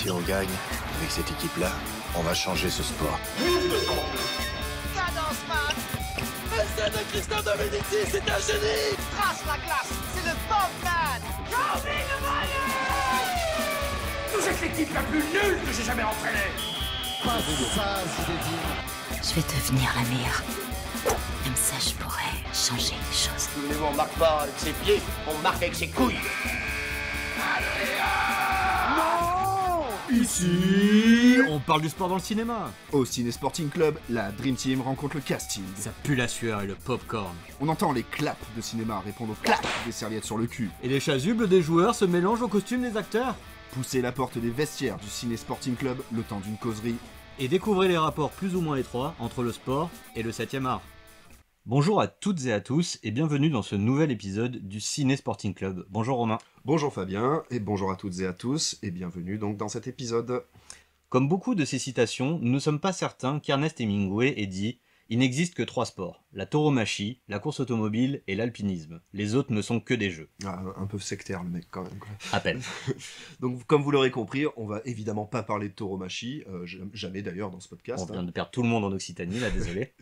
Si on gagne, avec cette équipe-là, on va changer ce sport. Cadence, man! Essai de Christian Domenici, c'est un génie! Trace la glace, c'est le bomb man! Vous êtes l'équipe la plus nulle que j'ai jamais entraînée. Pas ça, Zinedine. Je vais devenir la meilleure. Comme ça, je pourrais changer les choses. Souvenez-vous, on marque pas avec ses pieds, on marque avec ses couilles. Ici, on parle du sport dans le cinéma. Au Ciné Sporting Club, la Dream Team rencontre le casting. Ça pue la sueur et le popcorn. On entend les claps de cinéma répondre aux claps des serviettes sur le cul. Et les chasubles des joueurs se mélangent aux costumes des acteurs. Poussez la porte des vestiaires du Ciné Sporting Club le temps d'une causerie. Et découvrez les rapports plus ou moins étroits entre le sport et le 7e art. Bonjour à toutes et à tous et bienvenue dans ce nouvel épisode du Ciné Sporting Club. Bonjour Romain. Bonjour Fabien, et bonjour à toutes et à tous, et bienvenue donc dans cet épisode. Comme beaucoup de ces citations, nous ne sommes pas certains qu'Ernest Hemingway ait dit « Il n'existe que 3 sports, la tauromachie, la course automobile et l'alpinisme. Les autres ne sont que des jeux. » Un peu sectaire le mec quand même. À peine. Donc comme vous l'aurez compris, on va évidemment pas parler de tauromachie, jamais d'ailleurs dans ce podcast. On vient de perdre tout le monde en Occitanie, là, désolé.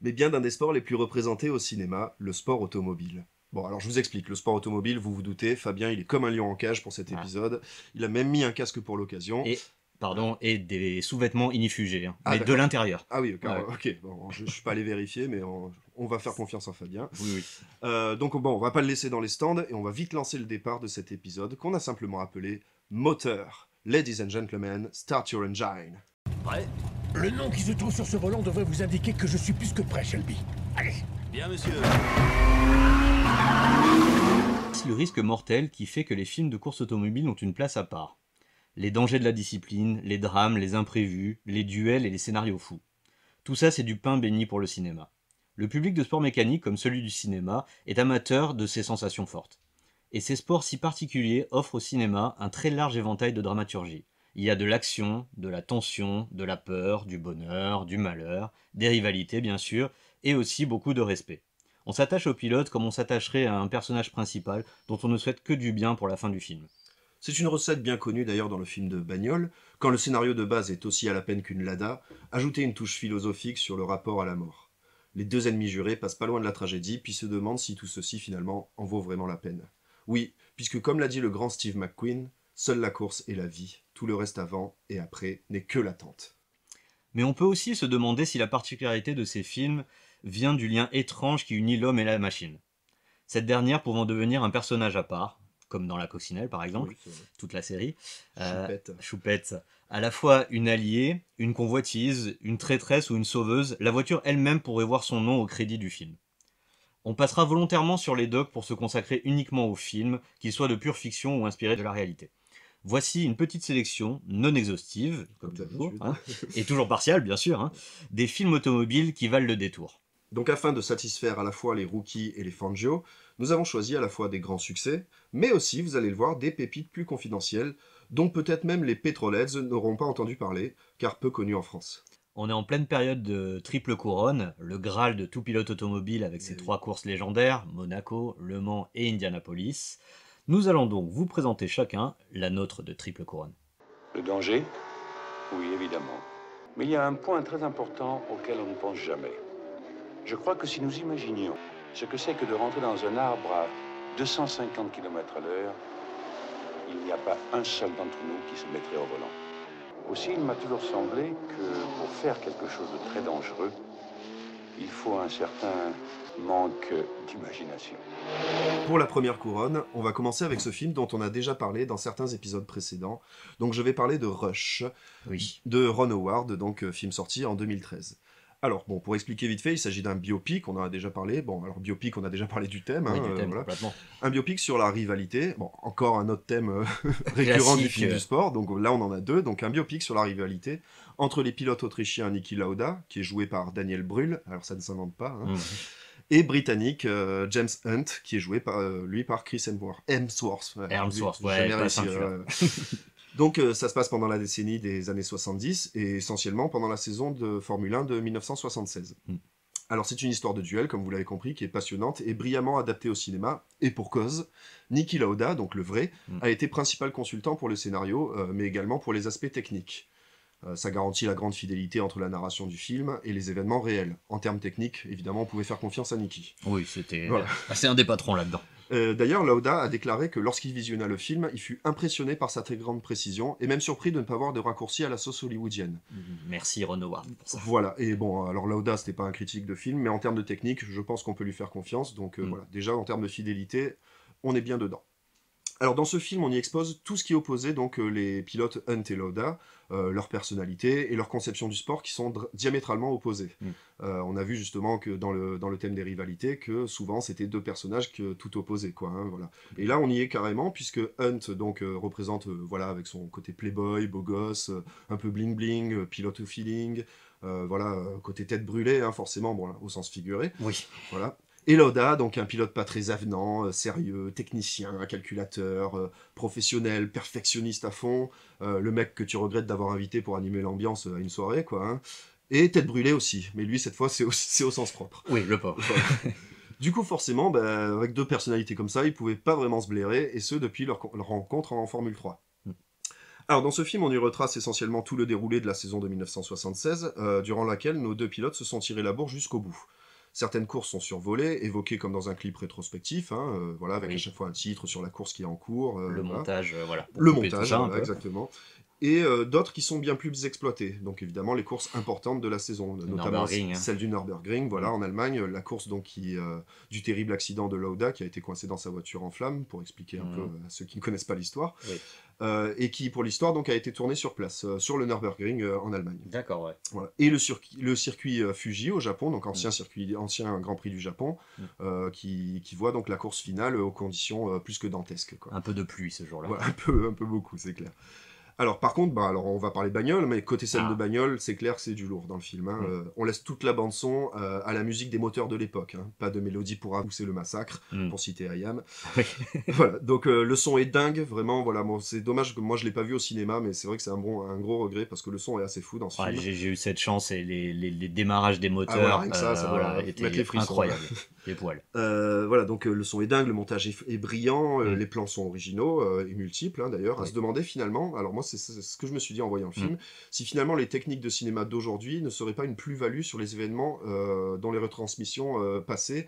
Mais bien d'un des sports les plus représentés au cinéma, le sport automobile. Bon, alors je vous explique, le sport automobile, vous vous doutez, Fabien, il est comme un lion en cage pour cet épisode. Il a même mis un casque pour l'occasion. Et des sous-vêtements inifugés, hein, mais de d'accord. l'intérieur. Ah oui, ok. Bon, je suis pas allé vérifier, mais on va faire confiance en Fabien. Oui. Donc bon, on va pas le laisser dans les stands, et on va vite lancer le départ de cet épisode, qu'on a simplement appelé Moteur. Ladies and gentlemen, start your engine. Prêt? Le nom qui se trouve sur ce volant devrait vous indiquer que je suis plus que prêt, Shelby. Allez. Bien, monsieur. C'est le risque mortel qui fait que les films de course automobile ont une place à part. Les dangers de la discipline, les drames, les imprévus, les duels et les scénarios fous. Tout ça, c'est du pain béni pour le cinéma. Le public de sport mécanique, comme celui du cinéma, est amateur de ces sensations fortes. Et ces sports si particuliers offrent au cinéma un très large éventail de dramaturgie. Il y a de l'action, de la tension, de la peur, du bonheur, du malheur, des rivalités bien sûr, et aussi beaucoup de respect. On s'attache au pilote comme on s'attacherait à un personnage principal dont on ne souhaite que du bien pour la fin du film. C'est une recette bien connue d'ailleurs dans le film de Bagnole. Quand le scénario de base est aussi à la peine qu'une Lada, ajouter une touche philosophique sur le rapport à la mort. Les deux ennemis jurés passent pas loin de la tragédie, puis se demandent si tout ceci finalement en vaut vraiment la peine. Oui, puisque comme l'a dit le grand Steve McQueen, seule la course est la vie, tout le reste avant et après n'est que l'attente. Mais on peut aussi se demander si la particularité de ces films vient du lien étrange qui unit l'homme et la machine. Cette dernière pouvant devenir un personnage à part, comme dans La Coccinelle par exemple, Oui, toute la série. Choupette. À la fois une alliée, une convoitise, une traîtresse ou une sauveuse, la voiture elle-même pourrait voir son nom au crédit du film. On passera volontairement sur les docs pour se consacrer uniquement aux films, qu'ils soient de pure fiction ou inspirés de la réalité. Voici une petite sélection, non exhaustive, comme toujours, et toujours partielle bien sûr, des films automobiles qui valent le détour. Donc afin de satisfaire à la fois les rookies et les Fangio, nous avons choisi à la fois des grands succès, mais aussi, vous allez le voir, des pépites plus confidentielles, dont peut-être même les Petrolheads n'auront pas entendu parler, car peu connus en France. On est en pleine période de triple couronne, le Graal de tout pilote automobile avec ses 3 courses légendaires, Monaco, Le Mans et Indianapolis. Nous allons donc vous présenter chacun la nôtre de triple couronne. Le danger? Oui, évidemment. Mais il y a un point très important auquel on ne pense jamais. Je crois que si nous imaginions ce que c'est que de rentrer dans un arbre à 250 km/h, il n'y a pas un seul d'entre nous qui se mettrait au volant. Aussi, il m'a toujours semblé que pour faire quelque chose de très dangereux, il faut un certain manque d'imagination. Pour la première couronne, on va commencer avec ce film dont on a déjà parlé dans certains épisodes précédents. Donc je vais parler de Rush, de Ron Howard, donc film sorti en 2013. Alors, bon, pour expliquer vite fait, il s'agit d'un biopic, on en a déjà parlé. Bon, alors biopic, on a déjà parlé du thème. Oui, du thème, complètement. Un biopic sur la rivalité. Bon, encore un autre thème récurrent du film du sport. Donc là, on en a 2. Donc un biopic sur la rivalité entre les pilotes autrichiens Niki Lauda, qui est joué par Daniel Brühl, alors ça ne s'invente pas, et britannique James Hunt, qui est joué par Chris Hemsworth. Ouais, Donc ça se passe pendant la décennie des années 70 et essentiellement pendant la saison de Formule 1 de 1976. Alors c'est une histoire de duel, comme vous l'avez compris, qui est passionnante et brillamment adaptée au cinéma, et pour cause. Niki Lauda, donc le vrai, a été principal consultant pour le scénario, mais également pour les aspects techniques. Ça garantit la grande fidélité entre la narration du film et les événements réels. En termes techniques, évidemment, on pouvait faire confiance à Niki. Oui, c'était c'est un des patrons là-dedans. D'ailleurs, Lauda a déclaré que lorsqu'il visionna le film, il fut impressionné par sa très grande précision et même surpris de ne pas voir de raccourcis à la sauce hollywoodienne. Merci Ron Howard pour ça. Voilà, et bon, alors Lauda, c'était pas un critique de film, mais en termes de technique, je pense qu'on peut lui faire confiance. Donc voilà, déjà en termes de fidélité, on est bien dedans. Alors dans ce film, on y expose tout ce qui opposait donc les pilotes Hunt et Lauda, leur personnalité et leur conception du sport qui sont diamétralement opposées. On a vu justement que dans le thème des rivalités, que souvent c'était deux personnages tout opposés, quoi. Hein, voilà. Et là, on y est carrément, puisque Hunt donc représente, voilà, avec son côté playboy, beau gosse, un peu bling bling, pilote au feeling, voilà, côté tête brûlée, hein, forcément, bon, là, au sens figuré. Oui. Voilà. Et Lauda, donc un pilote pas très avenant, sérieux, technicien, calculateur, professionnel, perfectionniste à fond, le mec que tu regrettes d'avoir invité pour animer l'ambiance à une soirée, quoi. Hein. Et tête brûlée aussi, mais lui, cette fois, c'est au sens propre. Oui, le pauvre. Du coup, forcément, avec deux personnalités comme ça, ils pouvaient pas vraiment se blairer, et ce, depuis leur rencontre en Formule 3. Alors, dans ce film, on y retrace essentiellement tout le déroulé de la saison de 1976, durant laquelle nos deux pilotes se sont tirés la bourre jusqu'au bout. Certaines courses sont survolées, évoquées comme dans un clip rétrospectif, hein, voilà, avec à chaque fois un titre sur la course qui est en cours. Le montage, voilà. Le montage, voilà, exactement. Et d'autres qui sont bien plus exploitées. Donc évidemment, les courses importantes de la saison, notamment celle du Nürburgring, voilà, en Allemagne, la course donc du terrible accident de Lauda qui a été coincé dans sa voiture en flammes, pour expliquer un peu à ceux qui ne connaissent pas l'histoire. Oui. Et qui, pour l'histoire, donc a été tourné sur place, sur le Nürburgring en Allemagne. D'accord, ouais. Voilà. Et le circuit Fuji au Japon, donc ancien Grand Prix du Japon, qui voit donc la course finale aux conditions plus que dantesques, quoi. Un peu de pluie ce jour-là. Ouais, un peu beaucoup, c'est clair. Alors par contre, alors on va parler bagnole, mais côté scène de bagnole, c'est clair que c'est du lourd dans le film. Hein. On laisse toute la bande son à la musique des moteurs de l'époque. Hein. Pas de mélodie pour pousser le massacre, pour citer IAM. Voilà, donc le son est dingue, vraiment. Voilà, bon, c'est dommage que moi je l'ai pas vu au cinéma, mais c'est vrai que c'est un gros regret parce que le son est assez fou dans ce film. J'ai eu cette chance et les démarrages des moteurs étaient incroyables. Les poils. Voilà, donc le son est dingue, le montage est brillant, les plans sont originaux et multiples, hein, d'ailleurs. À se demander finalement, alors moi c'est ce que je me suis dit en voyant le film, si finalement les techniques de cinéma d'aujourd'hui ne seraient pas une plus-value sur les événements dont les retransmissions passées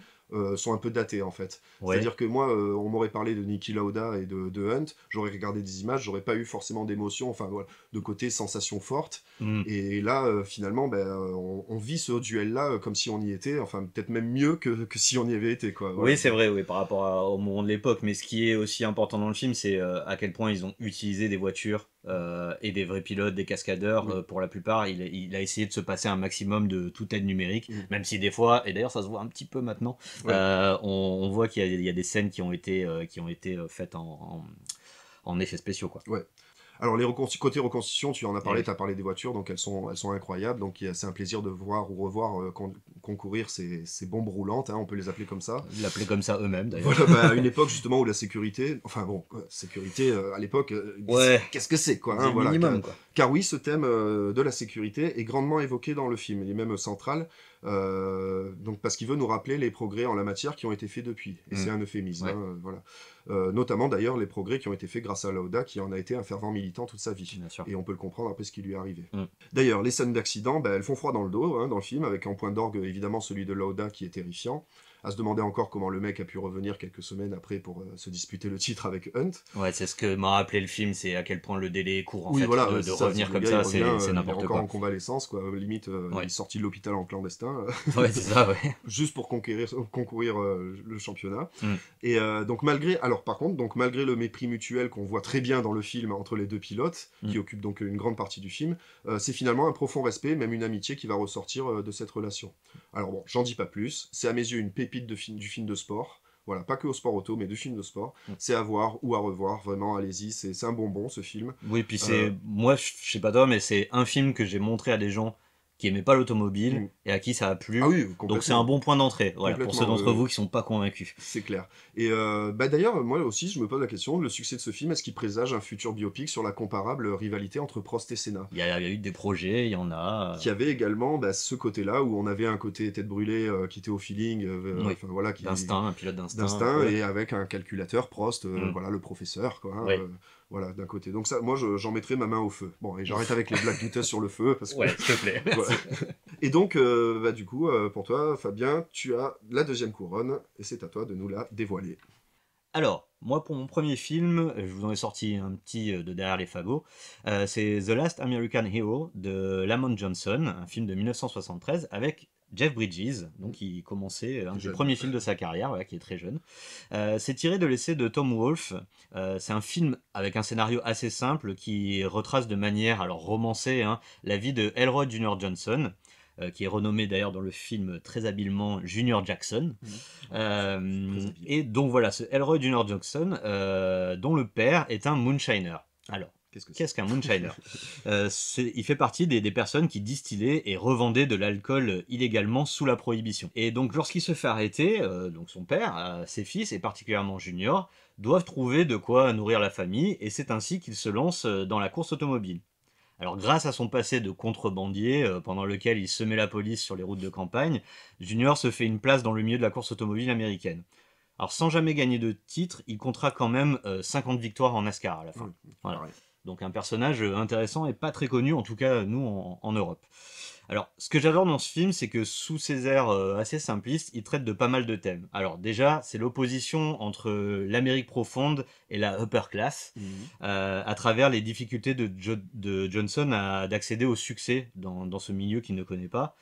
sont un peu datées en fait. Ouais. C'est-à-dire que moi, on m'aurait parlé de Niki Lauda et de Hunt, j'aurais regardé des images, j'aurais pas eu forcément d'émotion, enfin voilà, de côté sensation forte. Et là, finalement, on vit ce duel-là comme si on y était, enfin peut-être même mieux que si on y avait été, quoi. Voilà. Oui, c'est vrai, oui, par rapport au moment de l'époque. Mais ce qui est aussi important dans le film, c'est à quel point ils ont utilisé des voitures et des vrais pilotes, des cascadeurs. Pour la plupart, il a essayé de se passer un maximum de toute aide numérique, même si des fois, et d'ailleurs ça se voit un petit peu maintenant, on voit qu'il y a des scènes qui ont été faites en effets spéciaux, quoi. Ouais. Alors côté reconstitution, tu en as parlé, tu as parlé des voitures, donc elles sont incroyables, donc c'est un plaisir de voir ou revoir concourir ces bombes roulantes, hein, on peut les appeler comme ça. L'appeler comme ça eux-mêmes d'ailleurs. Voilà, à une époque justement où la sécurité, enfin bon, sécurité à l'époque, qu'est-ce que c'est, quoi, hein, voilà, minimum, quoi. Car oui, ce thème de la sécurité est grandement évoqué dans le film, il est même central, donc parce qu'il veut nous rappeler les progrès en la matière qui ont été faits depuis, et c'est un euphémisme, hein, voilà. Notamment d'ailleurs les progrès qui ont été faits grâce à Lauda qui en a été un fervent militant toute sa vie, et on peut le comprendre après ce qui lui est arrivé. D'ailleurs les scènes d'accident, elles font froid dans le dos, hein, dans le film, avec en point d'orgue évidemment celui de Lauda qui est terrifiant, à se demander encore comment le mec a pu revenir quelques semaines après pour se disputer le titre avec Hunt. Ouais, c'est ce que m'a rappelé le film, c'est à quel point le délai est court, en fait, voilà, de revenir comme ça, c'est n'importe quoi. Encore en convalescence, quoi, limite, il est sorti de l'hôpital en clandestin. Ouais, c'est ça, ouais. Juste pour concourir le championnat. Et donc malgré le mépris mutuel qu'on voit très bien dans le film entre les deux pilotes, qui occupent donc une grande partie du film, c'est finalement un profond respect, même une amitié qui va ressortir de cette relation. Alors bon, j'en dis pas plus, c'est à mes yeux une pépite du film de sport, voilà, pas que au sport auto, mais de films de sport, c'est à voir ou à revoir, vraiment, allez-y, c'est un bonbon ce film. Oui, puis moi, je sais pas toi, mais c'est un film que j'ai montré à des gens qui aimaient pas l'automobile et à qui ça a plu. Ah oui, donc complètement. c'est un bon point d'entrée, voilà, pour ceux Complètement, d'entre vous qui sont pas convaincus. C'est clair. Et d'ailleurs, moi aussi, je me pose la question, le succès de ce film, est-ce qu'il présage un futur biopic sur la comparable rivalité entre Prost et Senna? Il y a eu des projets, il y en a. Qui avait également ce côté-là, où on avait un côté tête brûlée qui était au feeling, Oui. enfin, voilà, D'instinct, un pilote d'instinct. et avec un calculateur Prost, voilà, le professeur, quoi. Hein, Oui. voilà, d'un côté. Donc ça, moi, j'en mettrais ma main au feu. Bon, et j'arrête avec les blagues douteuses sur le feu, parce que... Ouais, s'il te plaît. Voilà. Et donc, du coup, pour toi, Fabien, tu as la deuxième couronne, et c'est à toi de nous la dévoiler. Alors, moi, pour mon premier film, je vous en ai sorti un petit de derrière les fagots. C'est The Last American Hero de Lamont Johnson, un film de 1973 avec Jeff Bridges, donc qui commençait un des premiers films de sa carrière, voilà, qui est très jeune. C'est tiré de l'essai de Tom Wolfe. C'est un film avec un scénario assez simple qui retrace de manière, alors romancée, hein, la vie de Elroy Jr. Johnson, qui est renommé d'ailleurs dans le film très habilement Junior Jackson. Et donc voilà, ce Elroy Jr. Jackson, dont le père est un moonshiner. Alors, qu'est-ce qu'un moonshiner? Il fait partie des personnes qui distillaient et revendaient de l'alcool illégalement sous la prohibition. Et donc lorsqu'il se fait arrêter, donc son père, ses fils, et particulièrement Junior, doivent trouver de quoi nourrir la famille, et c'est ainsi qu'il se lance dans la course automobile. Alors grâce à son passé de contrebandier, pendant lequel il semait la police sur les routes de campagne, Junior se fait une place dans le milieu de la course automobile américaine. Alors sans jamais gagner de titre, il comptera quand même 50 victoires en NASCAR à la fin. Voilà. Donc un personnage intéressant et pas très connu, en tout cas nous en Europe. Alors ce que j'adore dans ce film, c'est que sous ses airs assez simplistes, il traite de pas mal de thèmes. Alors déjà, c'est l'opposition entre l'Amérique profonde et la upper class, à travers les difficultés de Johnson d'accéder au succès dans ce milieu qu'il ne connaît pas.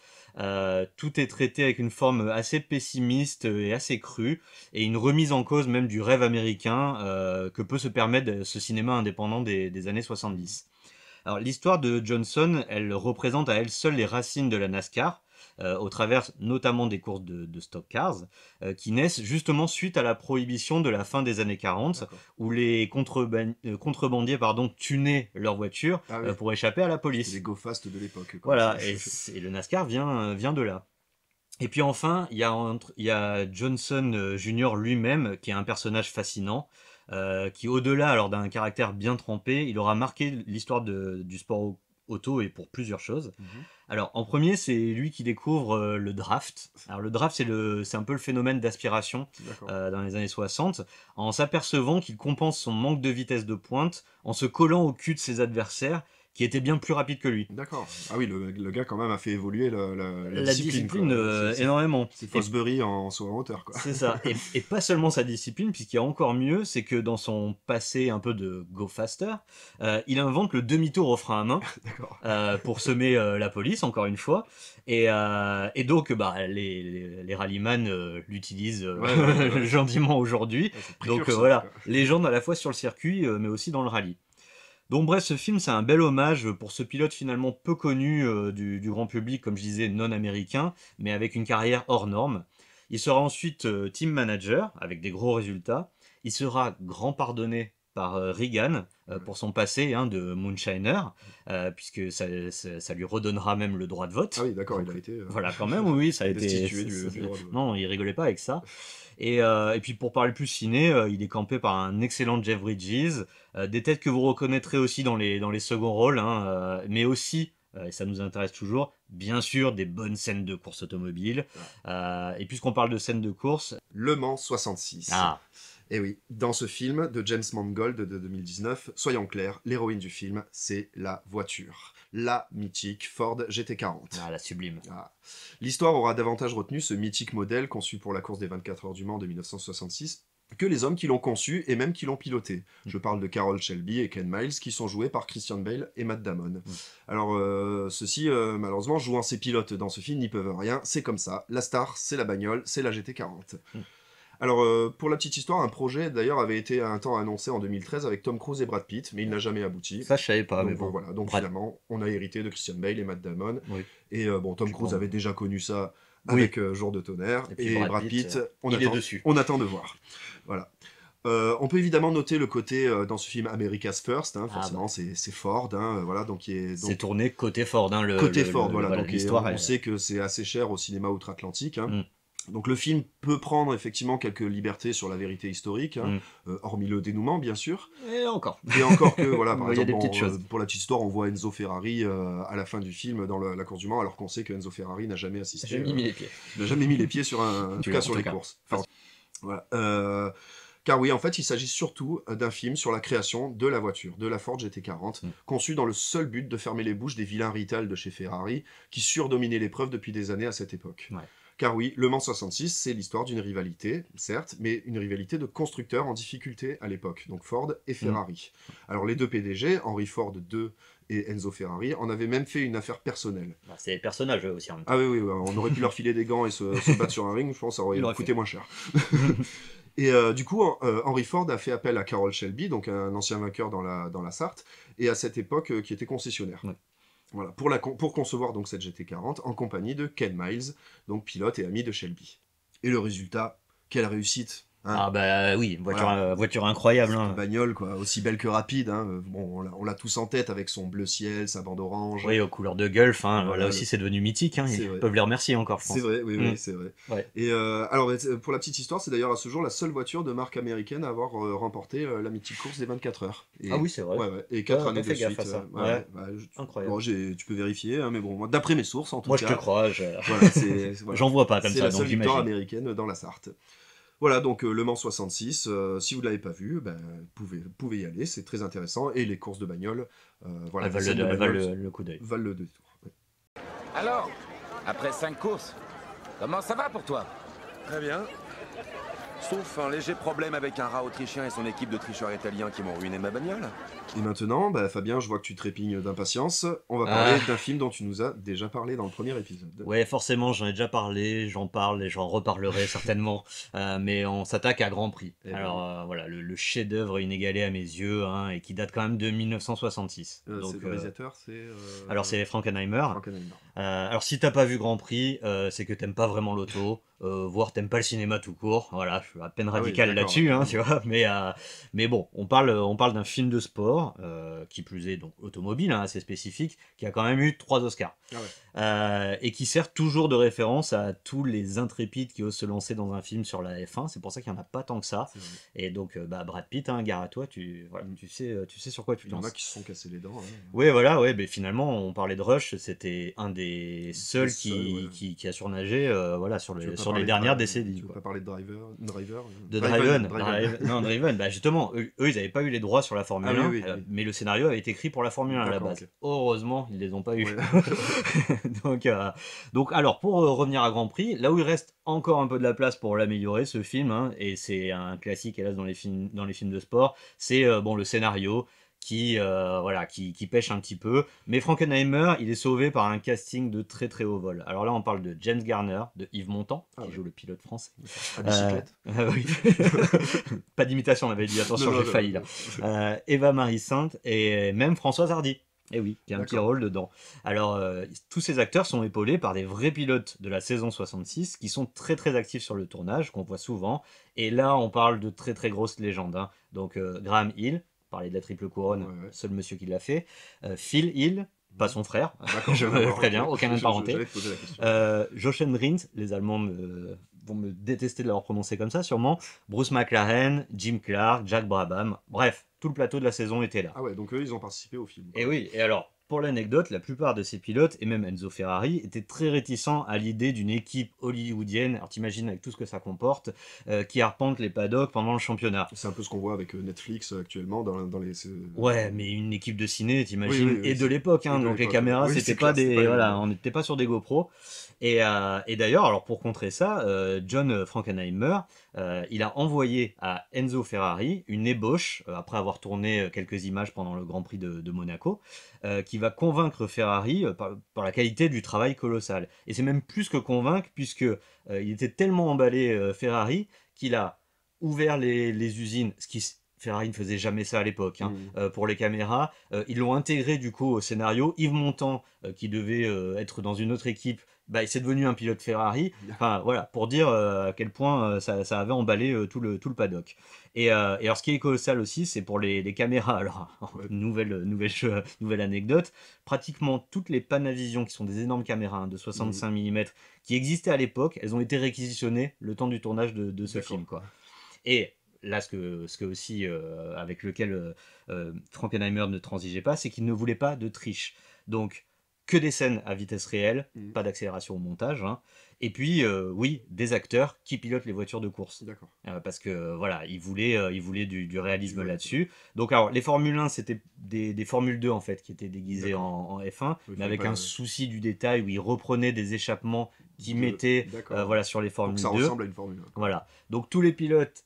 Tout est traité avec une forme assez pessimiste et assez crue, et une remise en cause même du rêve américain que peut se permettre ce cinéma indépendant des années 70. Alors l'histoire de Johnson, elle représente à elle seule les racines de la NASCAR, au travers notamment des courses de stock cars, qui naissent justement suite à la prohibition de la fin des années 40, où les contrebandiers tunaient leurs voitures pour échapper à la police. C'est les go fast de l'époque. Voilà, et le NASCAR vient de là. Et puis enfin, il y a Johnson Jr. lui-même, qui est un personnage fascinant, qui au-delà alors d'un caractère bien trempé, il aura marqué l'histoire du sport auto et pour plusieurs choses. Alors en premier, c'est lui qui découvre le draft. Alors le draft, c'est un peu le phénomène d'aspiration dans les années 60, en s'apercevant qu'il compense son manque de vitesse de pointe en se collant au cul de ses adversaires qui était bien plus rapide que lui. D'accord. Ah oui, le gars quand même a fait évoluer la discipline énormément. C'est Fosbury en saut en hauteur, quoi. C'est ça. Et pas seulement sa discipline, puisqu'il y a encore mieux, c'est que dans son passé un peu de go faster, il invente le demi-tour au frein à main pour semer la police, encore une fois. Et donc, les rallyman l'utilisent gentiment aujourd'hui. Donc voilà, légende à la fois sur le circuit, mais aussi dans le rallye. Donc bref, ce film, c'est un bel hommage pour ce pilote finalement peu connu du grand public, comme je disais, non américain, mais avec une carrière hors norme. Il sera ensuite team manager, avec des gros résultats. Il sera grand pardonné par Reagan pour son passé de moonshiner, puisque ça lui redonnera même le droit de vote. Ah oui, d'accord, il a été... Voilà, quand même, oui, ça a été... destitué du droit de vote. Non, il rigolait pas avec ça. Et puis pour parler plus ciné, il est campé par un excellent Jeff Bridges, des têtes que vous reconnaîtrez aussi dans les seconds rôles, mais aussi, et ça nous intéresse toujours, bien sûr des bonnes scènes de course automobile. Et puisqu'on parle de scènes de course... Le Mans 66. Et oui, dans ce film de James Mangold de 2019, soyons clairs, l'héroïne du film, c'est la voiture. La mythique Ford GT40. Ah, la sublime. L'histoire aura davantage retenu ce mythique modèle conçu pour la course des 24 heures du Mans de 1966 que les hommes qui l'ont conçu et même qui l'ont piloté. Je parle de Carroll Shelby et Ken Miles qui sont joués par Christian Bale et Matt Damon. Alors ceux-ci, malheureusement, jouant ces pilotes dans ce film, n'y peuvent rien, c'est comme ça. La star, c'est la bagnole, c'est la GT40. Alors, pour la petite histoire, un projet d'ailleurs avait été un temps annoncé en 2013 avec Tom Cruise et Brad Pitt, mais il n'a jamais abouti. Ça, je savais pas. Donc, mais bon. Voilà. Donc finalement, on a hérité de Christian Bale et Matt Damon. Oui. Et Tom Cruise avait déjà connu ça avec Jour de tonnerre. Et Brad Pitt, on attend de voir. Voilà. On peut évidemment noter le côté dans ce film America's First, hein, Ah, forcément c'est Ford, hein, voilà, donc C'est tourné côté Ford, hein, côté Ford, voilà, voilà, donc l'histoire. on sait que c'est assez cher au cinéma outre-Atlantique. Hein. Mm. Donc le film peut prendre effectivement quelques libertés sur la vérité historique, hein, hormis le dénouement bien sûr. Et encore. Et encore que, voilà, par Il y a exemple, des petites choses. pour la petite histoire, on voit Enzo Ferrari à la fin du film dans la course du Mans, alors qu'on sait que Enzo Ferrari n'a jamais assisté. J'ai mis les pieds. n'a jamais mis les pieds sur en tout cas sur les courses. Enfin, voilà. Car oui, en fait, il s'agit surtout d'un film sur la création de la voiture, de la Ford GT40, conçue dans le seul but de fermer les bouches des vilains Rital de chez Ferrari, qui surdominaient l'épreuve depuis des années à cette époque. Ouais. Car oui, Le Mans 66, c'est l'histoire d'une rivalité, certes, mais une rivalité de constructeurs en difficulté à l'époque, donc Ford et Ferrari. Alors les deux PDG, Henry Ford II et Enzo Ferrari, en avaient même fait une affaire personnelle. Bah, c'est des personnages eux aussi en même temps. Ah oui, on aurait pu leur filer des gants et se battre sur un ring, je pense que ça aurait coûté moins cher. Et du coup, Henry Ford a fait appel à Carroll Shelby, donc un ancien vainqueur dans la Sarthe, et à cette époque qui était concessionnaire. Ouais. Voilà, pour concevoir donc cette GT40 en compagnie de Ken Miles, donc pilote et ami de Shelby. Et le résultat, quelle réussite, hein. Ah bah oui, Voilà. voiture incroyable. Hein. Une bagnole, quoi, aussi belle que rapide. Hein. Bon, on l'a tous en tête avec son bleu ciel, sa bande orange. Oui, aux couleurs de Gulf. Hein. Voilà, là aussi, c'est devenu mythique. Hein. Ils vrai. peuvent les remercier encore, je pense. C'est vrai, oui, c'est vrai. Ouais. Et alors, pour la petite histoire, c'est d'ailleurs à ce jour la seule voiture de marque américaine à avoir remporté la mythique course des 24 heures. Et, ah oui, c'est vrai. Ouais, et 4 années de suite. À ça. Incroyable. Bon, tu peux vérifier, hein, mais bon, d'après mes sources, en tout cas. Moi, je te crois. Voilà, j'en vois pas comme ça. C'est la seule donc victoire américaine dans la Sarthe. Voilà, donc Le Mans 66, si vous ne l'avez pas vu, vous pouvez y aller, c'est très intéressant. Et les courses de bagnole, voilà, valent le coup d'œil. Valent le détour. Ouais. Alors, après 5 courses, comment ça va pour toi? Très bien. Sauf un léger problème avec un rat autrichien et son équipe de tricheurs italiens qui m'ont ruiné ma bagnole. Et maintenant, Fabien, je vois que tu trépignes d'impatience. On va parler d'un film dont tu nous as déjà parlé dans le premier épisode. Ouais, forcément, j'en ai déjà parlé, j'en parle et j'en reparlerai certainement. Mais on s'attaque à Grand Prix. Alors voilà, le chef-d'œuvre inégalé à mes yeux, hein, et qui date quand même de 1966. Donc, c'est le réalisateur, c'est... Alors c'est Frankenheimer. Alors si t'as pas vu Grand Prix, c'est que t'aimes pas vraiment l'auto. Voire t'aimes pas le cinéma tout court, voilà, je suis à peine radical là-dessus, hein, tu vois, mais bon, on parle d'un film de sport, qui plus est donc automobile, hein, assez spécifique, qui a quand même eu 3 Oscars, et qui sert toujours de référence à tous les intrépides qui osent se lancer dans un film sur la F1, c'est pour ça qu'il n'y en a pas tant que ça, et donc Brad Pitt, hein, gare à toi, tu sais sur quoi tu te lances. Il y en a qui se sont cassés les dents. Hein. Oui, voilà, mais finalement, on parlait de Rush, c'était un des seuls qui a surnagé, voilà, sur les dernières décennies. Tu veux pas parler de Driver Non, Driven. Justement, eux, ils n'avaient pas eu les droits sur la Formule 1, mais le scénario avait été écrit pour la Formule 1 à la base. Okay. Heureusement, ils les ont pas eu. Ouais. donc, alors, pour revenir à Grand Prix, là où il reste encore un peu de la place pour l'améliorer, ce film, hein, et c'est un classique, hélas, dans les films de sport, c'est le scénario. Qui pêche un petit peu, mais Frankenheimer, il est sauvé par un casting de très très haut vol. Alors là, on parle de James Garner, de Yves Montand, qui joue le pilote français. À bicyclette. Oui. Pas d'imitation, on avait dit, attention, j'ai failli là. Eva Marie Sainte et même Françoise Hardy. Et oui, il y a un petit rôle dedans. Alors, tous ces acteurs sont épaulés par des vrais pilotes de la saison 66 qui sont très très actifs sur le tournage, qu'on voit souvent. Et là, on parle de très très grosses légendes. Hein. Donc, Graham Hill, parler de la triple couronne, seul monsieur qui l'a fait. Phil Hill, pas son frère, je me préviens, aucun lien de parenté. Jochen Rindt, les Allemands vont me détester de l'avoir prononcé comme ça sûrement. Bruce McLaren, Jim Clark, Jack Brabham, bref, tout le plateau de la saison était là. Ah ouais, donc eux ils ont participé au film. Et oui, et alors, pour l'anecdote, la plupart de ces pilotes, et même Enzo Ferrari, étaient très réticents à l'idée d'une équipe hollywoodienne, alors t'imagines avec tout ce que ça comporte, qui arpente les paddocks pendant le championnat. C'est un peu ce qu'on voit avec Netflix actuellement dans les... Ouais, mais une équipe de ciné, t'imagines, et de l'époque, hein, donc les caméras, c'était pas des... Voilà, on n'était pas sur des GoPro. Et d'ailleurs, alors pour contrer ça, John Frankenheimer, il a envoyé à Enzo Ferrari une ébauche, après avoir tourné quelques images pendant le Grand Prix de Monaco, qui va convaincre Ferrari par la qualité du travail colossal. Et c'est même plus que convaincre, puisque il était tellement emballé Ferrari qu'il a ouvert les usines, ce qui Ferrari ne faisait jamais ça à l'époque, hein. Pour les caméras. Ils l'ont intégré du coup au scénario. Yves Montand, qui devait être dans une autre équipe, bah, c'est devenu un pilote Ferrari. Enfin voilà, pour dire à quel point ça avait emballé tout le paddock. Et alors ce qui est colossal aussi, c'est pour les caméras. Alors, nouvelle anecdote, pratiquement toutes les Panavision, qui sont des énormes caméras hein, de 65 mm, qui existaient à l'époque, elles ont été réquisitionnées le temps du tournage de ce film, quoi. Et là, ce que aussi, avec lequel Frankenheimer ne transigeait pas, c'est qu'il ne voulait pas de triche. Donc, que des scènes à vitesse réelle, pas d'accélération au montage, hein. Et puis, oui, des acteurs qui pilotent les voitures de course. Parce que, voilà, il voulait du réalisme là-dessus. Donc, alors, les Formule 1, c'était des Formule 2, en fait, qui étaient déguisés en F1, mais avec un souci du détail où ils reprenaient des échappements qu'ils mettaient voilà, sur les Formule 2. Donc, ça ressemble à une Formule 1. Voilà. Donc, tous les pilotes...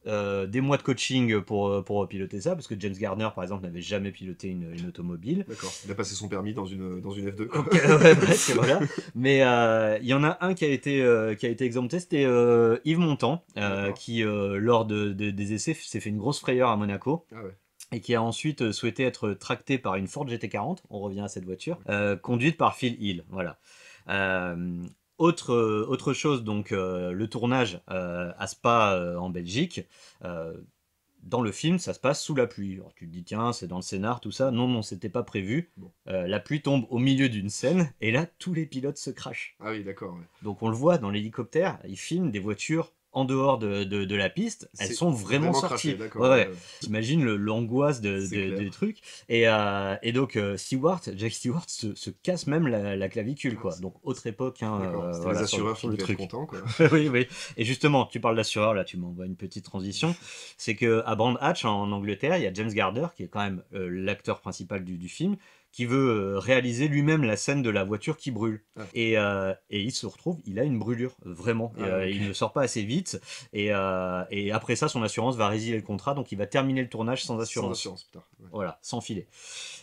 des mois de coaching pour piloter ça, parce que James Garner par exemple n'avait jamais piloté une automobile. D'accord, il a passé son permis dans une F2. Ouais, bref, voilà. Mais il y en a un qui a été exempté, c'était Yves Montand, qui lors des essais s'est fait une grosse frayeur à Monaco. Et qui a ensuite souhaité être tracté par une Ford GT40, on revient à cette voiture, conduite par Phil Hill. Voilà. Autre chose, donc le tournage à Spa en Belgique, dans le film ça se passe sous la pluie. Alors tu te dis tiens c'est dans le scénar tout ça, non c'était pas prévu. La pluie tombe au milieu d'une scène et là tous les pilotes se crachent. Ah oui d'accord. Ouais. Donc on le voit dans l'hélicoptère, ils filment des voitures en dehors de la piste, elles sont vraiment sorties. T'imagines l'angoisse des trucs. Et donc Jack Stewart se casse même la clavicule, quoi. Donc autre époque, hein, les assureurs sur le truc. Contents, quoi. oui. Et justement, tu parles d'assureurs, là tu m'envoies une petite transition. C'est que à Brand Hatch en Angleterre, il y a James Garner qui est quand même l'acteur principal du film, qui veut réaliser lui-même la scène de la voiture qui brûle. Et il se retrouve, il a une brûlure, vraiment. Il ne sort pas assez vite. Et après ça, son assurance va résilier le contrat, donc il va terminer le tournage sans assurance. Sans assurance, putain. Ouais. Voilà, sans filet.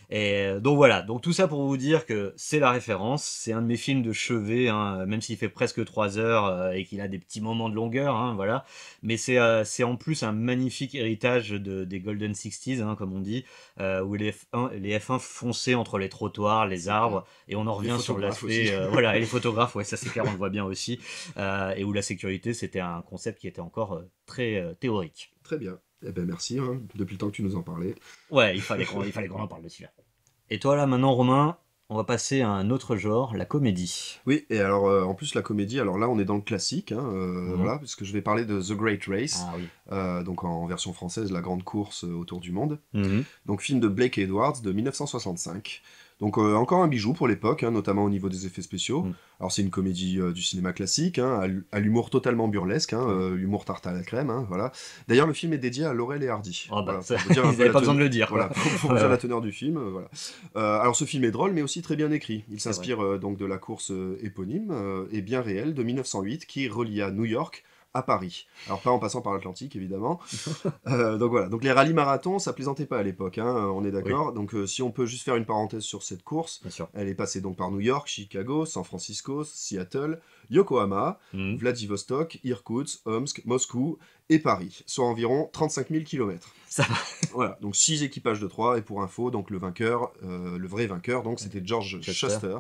Et donc voilà, donc tout ça pour vous dire que c'est la référence, c'est un de mes films de chevet, hein, même s'il fait presque 3 heures et qu'il a des petits moments de longueur, hein, voilà. Mais c'est en plus un magnifique héritage des Golden 60s, hein, comme on dit, où les F1 fonçaient entre les trottoirs, les arbres, et on en revient sur l'aspect... voilà, et les photographes, ouais, ça c'est clair, on le voit bien aussi, et où la sécurité, c'était un concept qui était encore très théorique. Très bien. Eh ben merci, hein, depuis le temps que tu nous en parlais. Ouais, il fallait qu'on en parle de celui-là. Et toi là, maintenant, Romain, on va passer à un autre genre, la comédie. Oui, et alors en plus la comédie, alors là on est dans le classique, hein, voilà, puisque je vais parler de The Great Race, donc en version française, la grande course autour du monde. Donc film de Blake Edwards de 1965. Donc encore un bijou pour l'époque, hein, notamment au niveau des effets spéciaux. Alors c'est une comédie du cinéma classique, hein, à l'humour totalement burlesque, hein, humour tarte à la crème, hein, voilà. D'ailleurs le film est dédié à Laurel et Hardy. Oh bah, voilà, ils n'avaient pas besoin de le dire. Voilà, pour dire la teneur du film, voilà. Alors ce film est drôle mais aussi très bien écrit. Il s'inspire donc de la course éponyme et bien réelle de 1908 qui relia New York à Paris. Alors pas en passant par l'Atlantique évidemment. Donc voilà, donc les rallyes marathons ça plaisantait pas à l'époque, hein, on est d'accord. Donc si on peut juste faire une parenthèse sur cette course, elle est passée donc par New York, Chicago, San Francisco, Seattle, Yokohama, Vladivostok, Irkoutsk, Omsk, Moscou et Paris, soit environ 35 000 km. Ça va. Voilà, donc 6 équipages de 3, et pour info, donc le vainqueur, le vrai vainqueur, donc c'était George Shuster,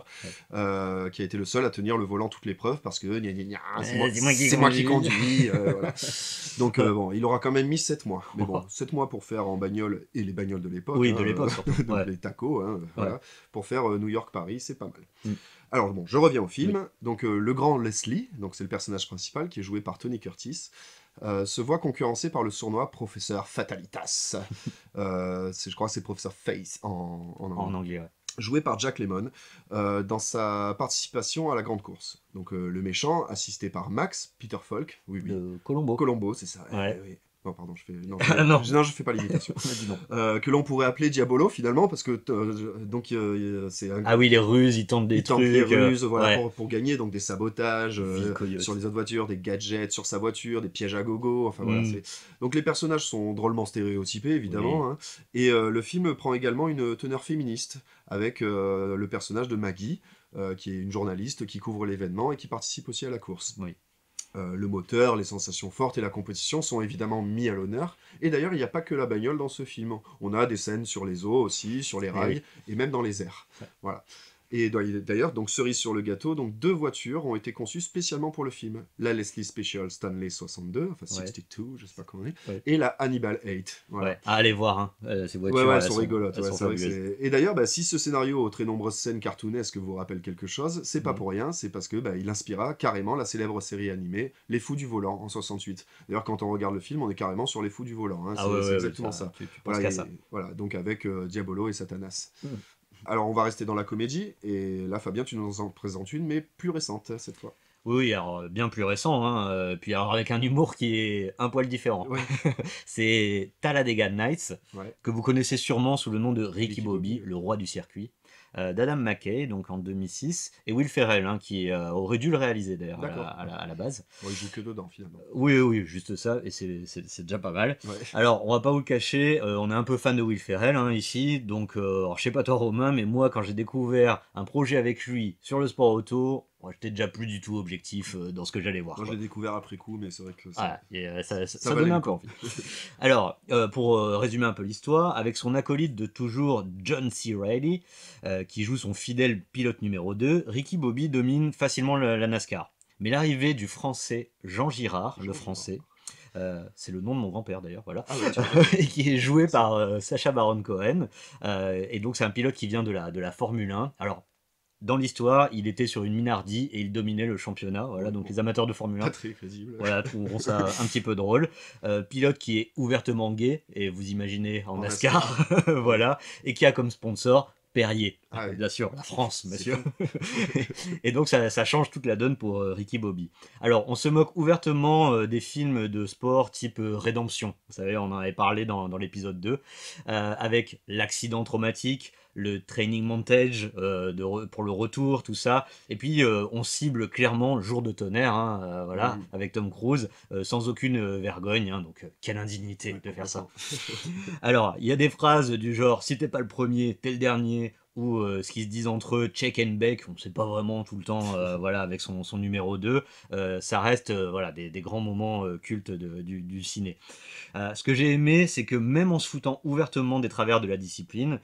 qui a été le seul à tenir le volant toute l'épreuve, parce que c'est moi qui conduis. Voilà. Donc bon, il aura quand même mis 7 mois. Mais bon, 7 mois pour faire en bagnole, et les bagnoles de l'époque. Oui, de l'époque surtout. Donc les tacos, hein, voilà, pour faire New York-Paris, c'est pas mal. Alors bon, je reviens au film. Donc le grand Leslie, donc c'est le personnage principal, qui est joué par Tony Curtis, se voit concurrencé par le sournois Professeur Fatalitas. Je crois que c'est Professeur Face en anglais. Ouais. Joué par Jack Lemmon dans sa participation à la grande course. Donc le méchant, assisté par Max, Peter Falk, de Colombo. Colombo, c'est ça. Ouais. Oui. Non, pardon, je fais pas l'imitation. Que l'on pourrait appeler Diabolo finalement, parce que donc c'est un... Ah oui, les ruses, ils tentent des trucs. Les ruses, voilà, pour gagner, donc des sabotages sur les autres voitures, des gadgets sur sa voiture, des pièges à gogo, enfin voilà. Donc les personnages sont drôlement stéréotypés, évidemment, hein, et le film prend également une teneur féministe, avec le personnage de Maggie, qui est une journaliste qui couvre l'événement et qui participe aussi à la course. Le moteur, les sensations fortes et la compétition sont évidemment mis à l'honneur. Et d'ailleurs, il n'y a pas que la bagnole dans ce film. On a des scènes sur les eaux aussi, sur les rails, et même dans les airs. Voilà. Et d'ailleurs, donc cerise sur le gâteau, donc 2 voitures ont été conçues spécialement pour le film. La Leslie Special Stanley 62, enfin 62, je sais pas comment on dit, et la Hannibal 8. Voilà. Ouais. Allez voir, hein. Ces voitures, elles sont rigolotes. Elles sont et d'ailleurs, si ce scénario aux très nombreuses scènes cartoonesques vous rappelle quelque chose, c'est pas pour rien, c'est parce que il inspira carrément la célèbre série animée Les Fous du Volant en 68. D'ailleurs, quand on regarde le film, on est carrément sur Les Fous du Volant. Hein. C'est exactement ça. Tu penses qu'à ça. Voilà, donc avec Diabolo et Satanas. Alors, on va rester dans la comédie, et là, Fabien, tu nous en présentes une, mais plus récente, cette fois. Oui, alors bien plus récent, hein, puis alors avec un humour qui est un poil différent. Ouais. C'est Talladega Nights, que vous connaissez sûrement sous le nom de Ricky Bobby, le roi du circuit, d'Adam McKay, donc en 2006, et Will Ferrell, hein, qui aurait dû le réaliser d'ailleurs à la base. Bon, il joue que dedans, finalement. Oui, juste ça, et c'est déjà pas mal. Ouais. Alors, on va pas vous le cacher, on est un peu fan de Will Ferrell, hein, ici, donc alors, je sais pas toi Romain, mais moi, quand j'ai découvert un projet avec lui sur le sport auto, moi, j'étais déjà plus du tout objectif dans ce que j'allais voir. Moi, je l'ai découvert après coup, mais c'est vrai que ça donnait un peu envie. Alors, pour résumer un peu l'histoire, avec son acolyte de toujours, John C. Reilly, qui joue son fidèle pilote numéro 2, Ricky Bobby domine facilement la NASCAR. Mais l'arrivée du français Jean Girard, le français, c'est le nom de mon grand-père d'ailleurs, voilà, et qui est joué par Sacha Baron Cohen, et donc c'est un pilote qui vient de la Formule 1. Alors, dans l'histoire, il était sur une Minardi et il dominait le championnat. Voilà, donc les amateurs de Formule 1 pas très crédible. Voilà, trouveront ça un petit peu drôle. Pilote qui est ouvertement gay, et vous imaginez en NASCAR, voilà, et qui a comme sponsor Perrier, bien sûr, la France, monsieur. Et donc ça change toute la donne pour Ricky Bobby. Alors, on se moque ouvertement des films de sport type Rédemption. Vous savez, on en avait parlé dans l'épisode 2, avec l'accident traumatique, le training montage pour le retour, tout ça. Et puis, on cible clairement Jour de tonnerre, hein, voilà, avec Tom Cruise, sans aucune vergogne. Hein, donc, quelle indignité de faire ça. Alors, il y a des phrases du genre « si t'es pas le premier, t'es le dernier », ou ce qu'ils se disent entre eux, check and bake, on ne sait pas vraiment tout le temps, voilà, avec son numéro 2, ça reste voilà, des grands moments cultes du ciné. Ce que j'ai aimé, c'est que même en se foutant ouvertement des travers de la discipline,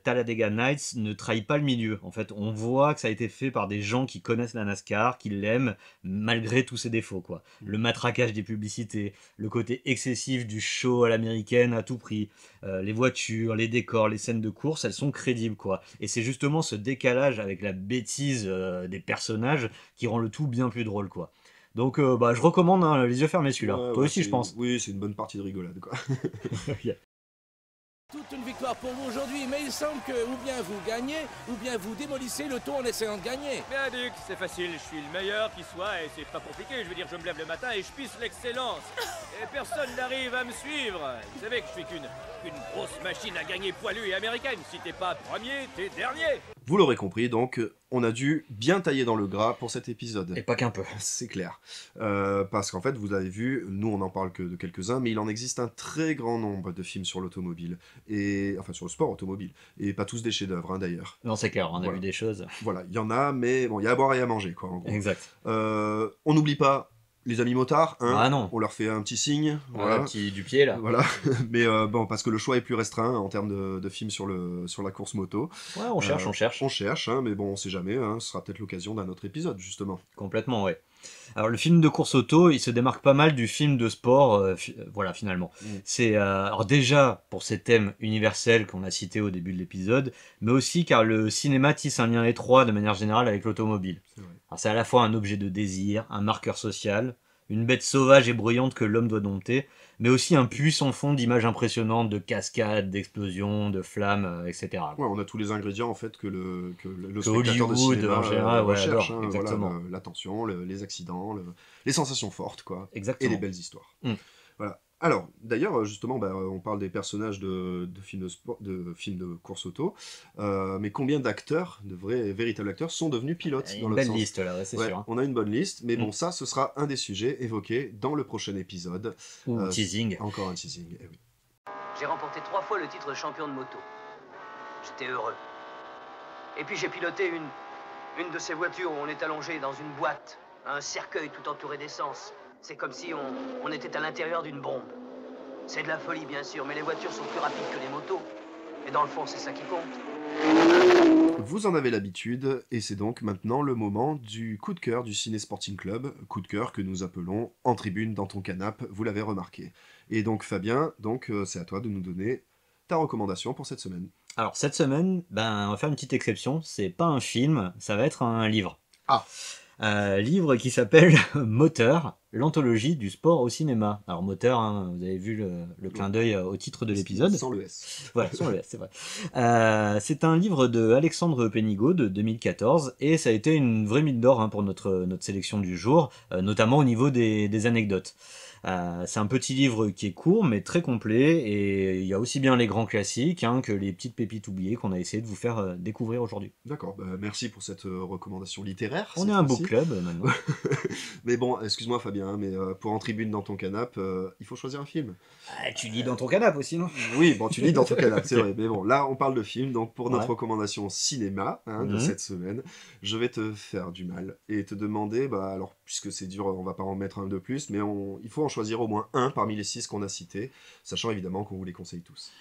Talladega Nights ne trahit pas le milieu. En fait, on voit que ça a été fait par des gens qui connaissent la NASCAR, qui l'aiment, malgré tous ses défauts, quoi. Le matraquage des publicités, le côté excessif du show à l'américaine à tout prix, les voitures, les décors, les scènes de course, elles sont crédibles, quoi. Et c'est justement ce décalage avec la bêtise des personnages qui rend le tout bien plus drôle, quoi. Donc je recommande, hein, les yeux fermés celui-là. Toi aussi, je pense. Oui, c'est une bonne partie de rigolade, quoi. Toute une victoire pour vous aujourd'hui, mais il semble que ou bien vous gagnez, ou bien vous démolissez le tour en essayant de gagner. Mais Duc, c'est facile, je suis le meilleur qui soit et c'est pas compliqué. Je veux dire, je me lève le matin et je pisse l'excellence. Et personne n'arrive à me suivre. Vous savez que je suis qu'une grosse machine à gagner poilue et américaine. Si t'es pas premier, t'es dernier. Vous l'aurez compris, donc on a dû bien tailler dans le gras pour cet épisode. Et pas qu'un peu. C'est clair. Parce qu'en fait, vous avez vu, nous on n'en parle que de quelques-uns, mais il en existe un très grand nombre de films sur l'automobile, enfin sur le sport automobile, et pas tous des chefs-d'œuvre, hein, d'ailleurs. Non, c'est clair, on a vu des choses. Voilà, il y en a, mais bon, il y a à boire et à manger, quoi, en gros. Exact. On n'oublie pas les amis motards, hein, ah non. On leur fait un petit signe, voilà. Un petit du pied là. Voilà, mais bon, parce que le choix est plus restreint en termes de films sur la course moto. Ouais, on cherche. On cherche, hein, mais bon, on sait jamais, hein, ce sera peut-être l'occasion d'un autre épisode, justement. Complètement, ouais. Alors le film de course auto, il se démarque pas mal du film de sport, voilà, finalement. C'est alors déjà pour ces thèmes universels qu'on a cités au début de l'épisode, mais aussi car le cinéma tisse un lien étroit de manière générale avec l'automobile. C'est à la fois un objet de désir, un marqueur social, une bête sauvage et bruyante que l'homme doit dompter, mais aussi un puissant fond d'images impressionnantes, de cascades, d'explosions, de flammes, etc. Ouais, on a tous les ingrédients en fait que le spectateur de cinéma en général, recherche, adore, exactement. Voilà, la tension, les accidents, les sensations fortes, quoi, exactement. Et les belles histoires. Voilà. Alors, d'ailleurs, justement, on parle des personnages de films de sport, de films de course auto, mais combien d'acteurs, de vrais, véritables acteurs, sont devenus pilotes dans une belle liste, là, ouais, c'est sûr. Hein. On a une bonne liste, mais bon, ça, ce sera un des sujets évoqués dans le prochain épisode. Teasing. Encore un teasing, eh oui. J'ai remporté 3 fois le titre de champion de moto. J'étais heureux. Et puis j'ai piloté une de ces voitures où on est allongé dans une boîte, un cercueil tout entouré d'essence. C'est comme si on était à l'intérieur d'une bombe. C'est de la folie, bien sûr, mais les voitures sont plus rapides que les motos. Et dans le fond, c'est ça qui compte. Vous en avez l'habitude, et c'est donc maintenant le moment du coup de cœur du Ciné Sporting Club, coup de cœur que nous appelons En tribune dans ton canapé, vous l'avez remarqué. Et donc Fabien, c'est à toi de nous donner ta recommandation pour cette semaine. Alors cette semaine, on va faire une petite exception, c'est pas un film, ça va être un livre. Ah. Livre qui s'appelle Moteur, l'anthologie du sport au cinéma. Alors Moteur, hein, vous avez vu le clin d'œil au titre de l'épisode. Sans le S. Voilà, sans le S, c'est vrai. C'est un livre de Alexandre Pénigaud de 2014 et ça a été une vraie mine d'or pour notre sélection du jour, notamment au niveau des anecdotes. C'est un petit livre qui est court mais très complet et il y a aussi bien les grands classiques que les petites pépites oubliées qu'on a essayé de vous faire découvrir aujourd'hui. D'accord, merci pour cette recommandation littéraire. On est un book club maintenant. Mais bon, excuse-moi Fabien, mais pour En tribune dans ton canapé, il faut choisir un film. Tu lis dans ton canapé aussi, non? Oui, bon, tu lis dans ton canapé, c'est vrai. Mais bon, là on parle de film, donc pour notre recommandation cinéma de cette semaine, je vais te faire du mal et te demander, alors puisque c'est dur, on va pas en mettre un de plus, mais il faut en choisir au moins un parmi les 6 qu'on a cités, sachant évidemment qu'on vous les conseille tous.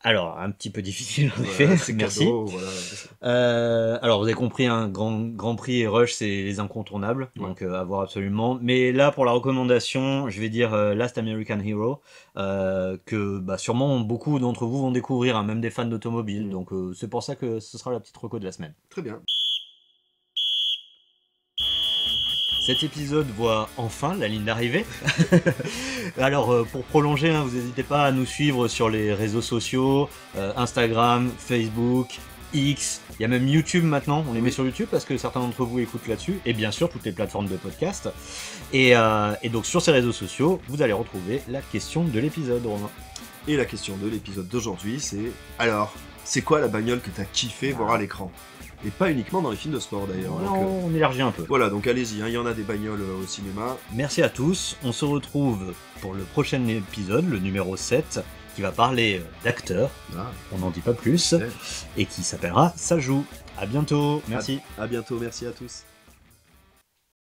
Alors, un petit peu difficile en effet, merci. Cadeau, voilà. Alors, vous avez compris, Grand Prix et Rush, c'est les incontournables, donc à voir absolument. Mais là, pour la recommandation, je vais dire Last American Hero, que sûrement beaucoup d'entre vous vont découvrir, même des fans d'automobile, donc c'est pour ça que ce sera la petite reco de la semaine. Très bien. Cet épisode voit enfin la ligne d'arrivée. Alors, pour prolonger, vous n'hésitez pas à nous suivre sur les réseaux sociaux, Instagram, Facebook, X, il y a même YouTube maintenant, on les met sur YouTube parce que certains d'entre vous écoutent là-dessus, et bien sûr toutes les plateformes de podcast. Et donc sur ces réseaux sociaux, vous allez retrouver la question de l'épisode, Romain. Et la question de l'épisode d'aujourd'hui, c'est alors, c'est quoi la bagnole que t'as kiffé voir à l'écran ? Et pas uniquement dans les films de sport d'ailleurs. On élargit un peu. Voilà, donc allez-y, il y en a des bagnoles au cinéma. Merci à tous, on se retrouve pour le prochain épisode, le numéro 7, qui va parler d'acteurs, on n'en dit pas plus, et qui s'appellera Ça joue. À bientôt, merci. À bientôt, merci à tous.